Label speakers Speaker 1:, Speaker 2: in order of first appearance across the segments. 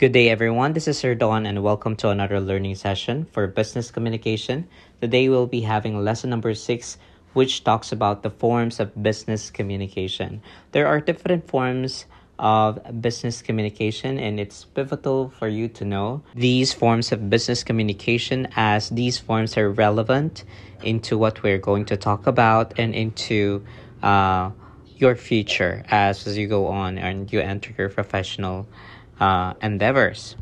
Speaker 1: Good day, everyone. This is Sir Don, and welcome to another learning session for business communication. Today, we'll be having lesson number 6, which talks about the forms of business communication. There are different forms of business communication, and it's pivotal for you to know these forms of business communication, as these forms are relevant into what we're going to talk about and into your future as you go on and you enter your professional endeavors.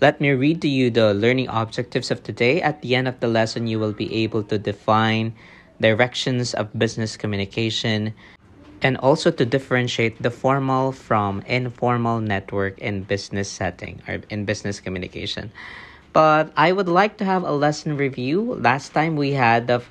Speaker 1: Let me read to you the learning objectives of today. At the end of the lesson, you will be able to define directions of business communication and also to differentiate the formal from informal network in business setting or in business communication. But I would like to have a lesson review. Last time we had the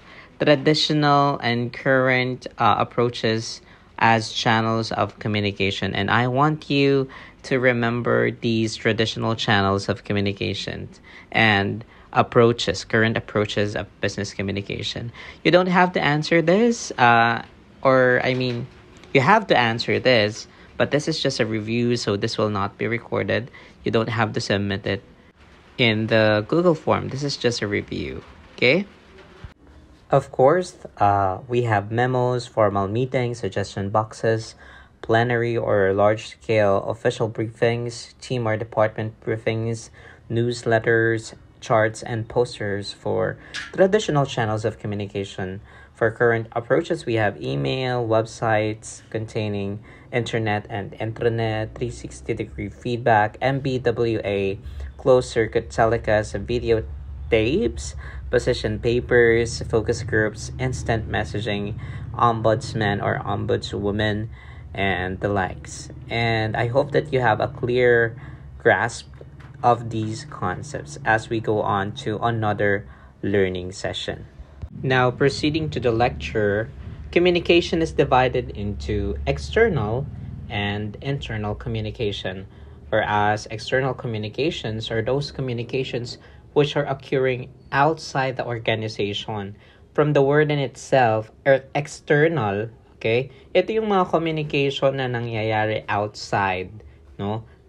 Speaker 1: traditional and current approaches as channels of communication, and I want you to remember these traditional channels of communication and current approaches of business communication. You don't have to answer this, you have to answer this, but this is just a review, so this will not be recorded. You don't have to submit it in the Google form. This is just a review, okay? Of course, we have memos, formal meetings, suggestion boxes, plenary or large-scale official briefings, team or department briefings, newsletters, charts, and posters for traditional channels of communication. For current approaches, we have email, websites containing internet and intranet, 360-degree feedback, MBWA, closed-circuit telecast, video tapes, position papers, focus groups, instant messaging, ombudsman or ombudswoman, and the likes. And I hope that you have a clear grasp of these concepts as we go on to another learning session. Now, proceeding to the lecture, communication is divided into external and internal communication, whereas external communications are those communications which are occurring outside the organization. From the word in itself, external, okay? Ito yung mga communication na nangyayari outside,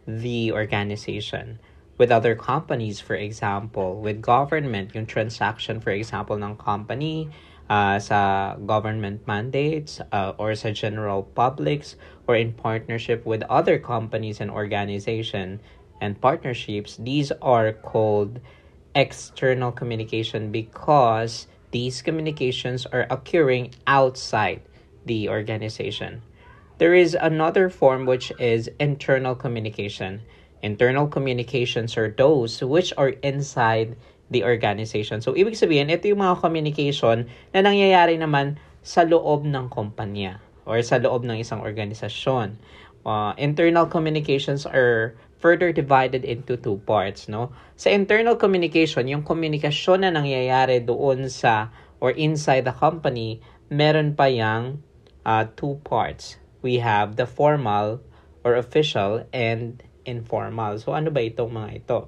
Speaker 1: the organization. With other companies, for example, with government, yung transaction, for example, ng company sa government mandates or sa general publics, or in partnership with other companies and organization and partnerships, these are called external communication because these communications are occurring outside the organization. There is another form which is internal communication. Internal communications are those which are inside the organization. So, ibig sabihin, ito yung mga communication na nangyayari naman sa loob ng kumpanya or sa loob ng isang organisasyon. Internal communications are further divided into two parts, Sa internal communication, yung komunikasyon na nangyayari doon sa or inside the company, meron pa yang two parts. We have the formal or official and informal. So, ano ba itong mga ito?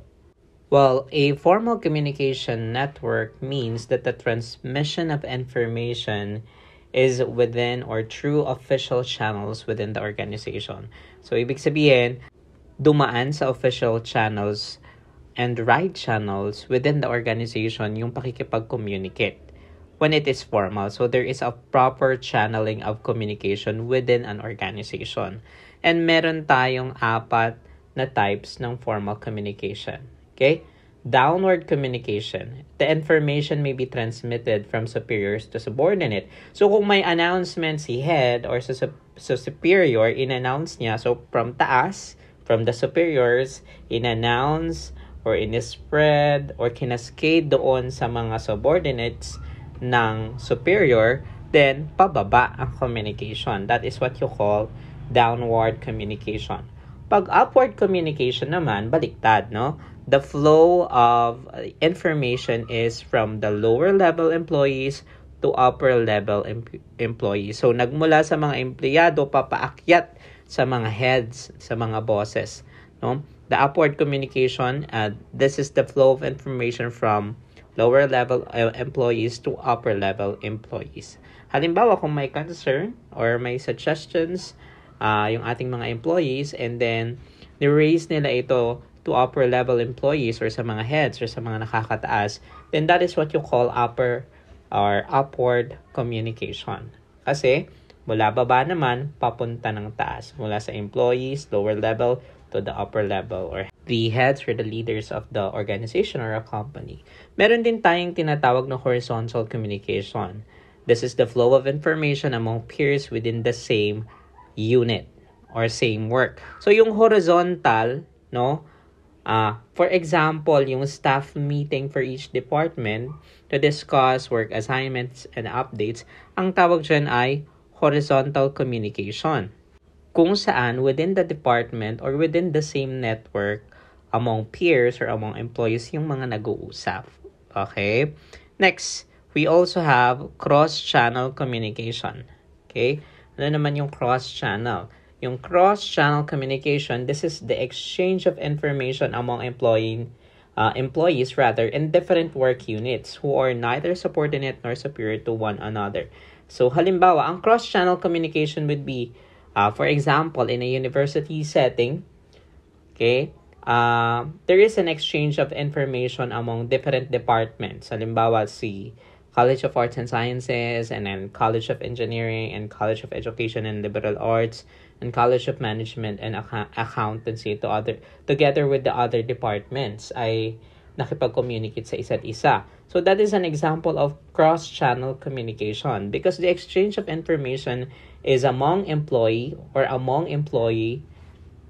Speaker 1: Well, a formal communication network means that the transmission of information is within or through official channels within the organization. So, ibig sabihin, dumaan sa official channels and right channels within the organization yung pakikipag-communicate when it is formal. So, there is a proper channeling of communication within an organization. And meron tayong 4 na types ng formal communication. Okay? Downward communication. The information may be transmitted from superiors to subordinate. So, kung may announcement si head or sa superior, in-announce niya. So, from taas, from the superiors, in-announce or in-spread or kinascade doon sa mga subordinates ng superior, then pababa ang communication. That is what you call downward communication. Pag upward communication naman, baliktad, The flow of information is from the lower level employees to upper level employees. So, nagmula sa mga empleyado, papaakyat sa mga heads, sa mga bosses, The upward communication, this is the flow of information from lower level employees to upper level employees. Halimbawa, kung may concern or may suggestions yung ating mga employees, and then ni-raise nila ito to upper level employees or sa mga heads or sa mga nakakataas, then that is what you call upper or upward communication. Kasi mula baba naman, papunta ng taas. Mula sa employees, lower level, to the upper level or the heads or the leaders of the organization or a company. Meron din tayong tinatawag na horizontal communication. This is the flow of information among peers within the same unit or same work. So yung horizontal, no? For example, yung staff meeting for each department to discuss work assignments and updates, ang tawag dyan ay horizontal communication. Kung saan within the department or within the same network among peers or among employees yung mga nag-uusap. Okay? Next, we also have cross-channel communication. Okay? Ano naman yung cross-channel? Yung cross-channel communication, this is the exchange of information among employees in different work units who are neither subordinate nor superior to one another. So, halimbawa, ang cross-channel communication would be, for example, in a university setting, okay, there is an exchange of information among different departments. Halimbawa, si College of Arts and Sciences, and then College of Engineering, and College of Education and Liberal Arts, and College of Management and Accountancy together with the other departments ay nakipag-communicate sa isa't isa. So that is an example of cross-channel communication because the exchange of information is among employee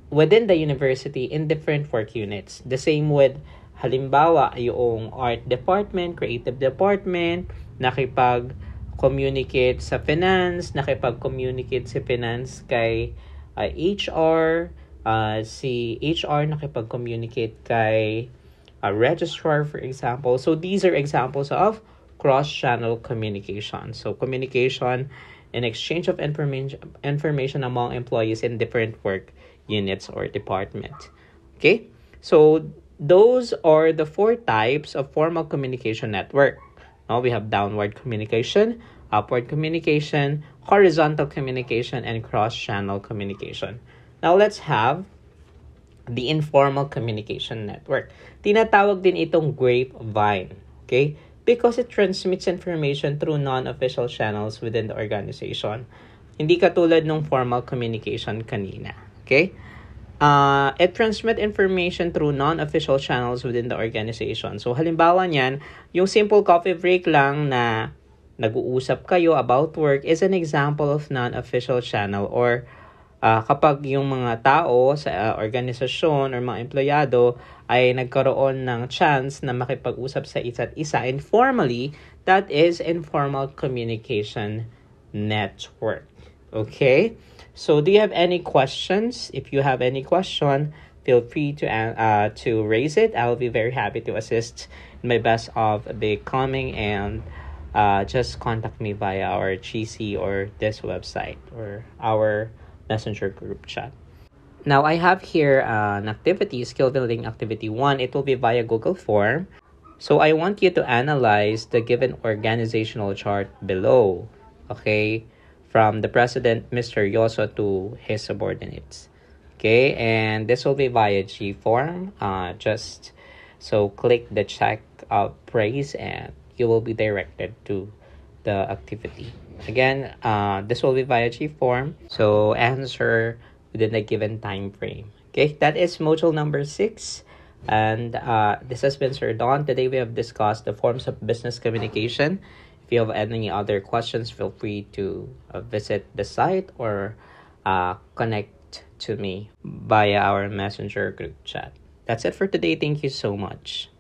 Speaker 1: within the university in different work units. The same with halimbawa yung art department, creative department, nakipag-communicate sa finance, nakipag-communicate si finance kay HR, si HR nakipag-communicate kay registrar, for example. So these are examples of cross-channel communication. So communication and exchange of information among employees in different work units or departments. Okay? So those are the 4 types of formal communication network. Now we have downward communication, upward communication, horizontal communication, and cross-channel communication. Now let's have the informal communication network. Tinatawag din itong grapevine, okay? Because it transmits information through non-official channels within the organization. Hindi katulad ng formal communication kanina, okay? It transmits information through non-official channels within the organization. So, halimbawa niyan, yung simple coffee break lang na nag-uusap kayo about work is an example of non-official channel or kapag yung mga tao sa organisasyon or mga empleyado ay nagkaroon ng chance na makipag-usap sa isa't isa informally, that is informal communication network. Okay? So, do you have any questions? If you have any question, feel free to raise it. I'll be very happy to assist in my best of becoming, and just contact me via our GC or this website or our Messenger group chat. Now, I have here an activity, skill building activity 1. It will be via Google form. So, I want you to analyze the given organizational chart below. Okay? From the president, Mr. Yoso, to his subordinates. Okay? And this will be via G form. So click the check of praise and you will be directed to the activity. Again, this will be via G form. So answer within a given time frame. Okay, that is module number 6. And this has been Sir Don. Today we have discussed the forms of business communication. If you have any other questions, feel free to visit the site or connect to me via our Messenger group chat. That's it for today. Thank you so much.